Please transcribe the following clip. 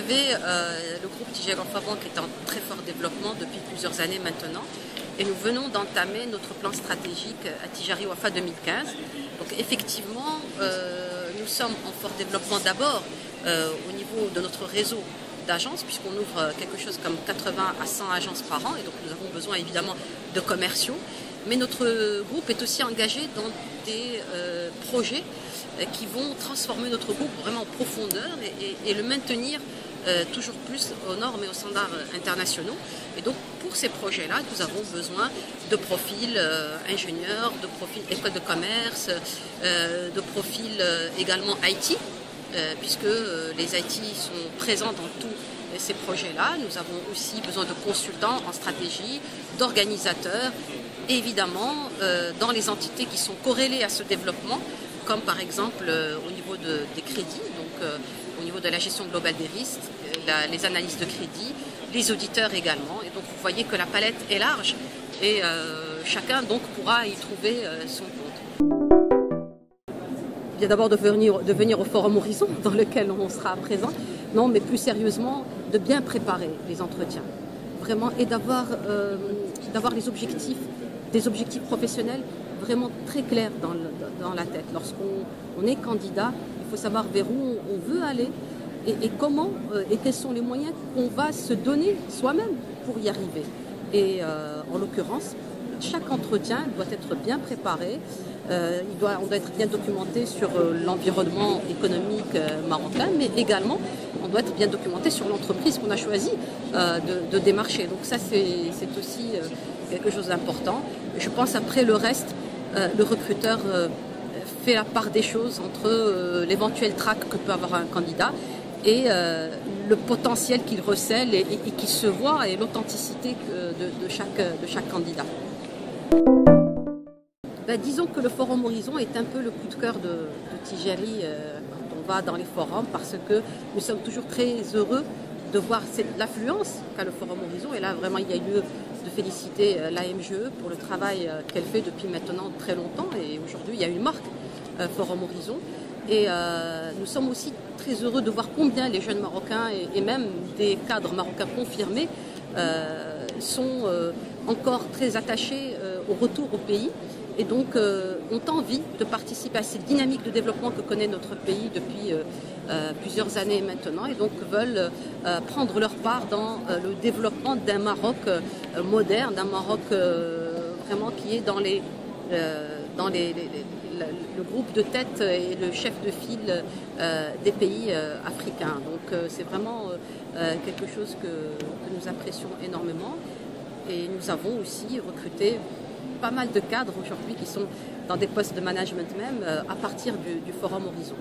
savez, le groupe Tijari Wafa Bank est en très fort développement depuis plusieurs années maintenant. Et nous venons d'entamer notre plan stratégique à Tijari Wafa 2015. Donc effectivement, nous sommes en fort développement d'abord au niveau de notre réseau d'agences, puisqu'on ouvre quelque chose comme 80 à 100 agences par an. Et donc nous avons besoin évidemment de commerciaux. Mais notre groupe est aussi engagé dans des projets qui vont transformer notre groupe vraiment en profondeur et le maintenir toujours plus aux normes et aux standards internationaux. Et donc pour ces projets-là, nous avons besoin de profils ingénieurs, de profils école de commerce, de profils également IT, puisque les IT sont présents dans tous ces projets-là. Nous avons aussi besoin de consultants en stratégie, d'organisateurs, et évidemment dans les entités qui sont corrélées à ce développement, comme par exemple au niveau des crédits, donc au niveau de la gestion globale des risques, les analyses de crédit, les auditeurs également. Et donc vous voyez que la palette est large et chacun donc pourra y trouver son compte. Bien d'abord de venir au Forum Horizon dans lequel on sera présent, non mais plus sérieusement de bien préparer les entretiens, vraiment, et d'avoir des objectifs professionnels vraiment très clairs dans la tête. Lorsqu'on est candidat, il faut savoir vers où on veut aller et comment et quels sont les moyens qu'on va se donner soi-même pour y arriver. Et en l'occurrence, chaque entretien doit être bien préparé, on doit être bien documenté sur l'environnement économique marocain, mais également on doit être bien documenté sur l'entreprise qu'on a choisi de démarcher. Donc ça c'est aussi quelque chose d'important. Je pense après le reste, le recruteur fait la part des choses entre l'éventuel trac que peut avoir un candidat et le potentiel qu'il recèle et qui se voit et l'authenticité de chaque candidat. Disons que le Forum Horizon est un peu le coup de cœur de Tijari quand on va dans les forums, parce que nous sommes toujours très heureux de voir l'affluence qu'a le Forum Horizon. Et là, vraiment, il y a lieu de féliciter l'AMGE pour le travail qu'elle fait depuis maintenant très longtemps. Et aujourd'hui, il y a une marque Forum Horizon. Et nous sommes aussi très heureux de voir combien les jeunes Marocains et même des cadres marocains confirmés sont encore très attachés au retour au pays. Et donc ont envie de participer à cette dynamique de développement que connaît notre pays depuis plusieurs années maintenant, et donc veulent prendre leur part dans le développement d'un Maroc moderne, d'un Maroc vraiment qui est dans le groupe de tête et le chef de file des pays africains. Donc c'est vraiment quelque chose que nous apprécions énormément, et nous avons aussi recruté pas mal de cadres aujourd'hui qui sont dans des postes de management même à partir du Forum Horizon.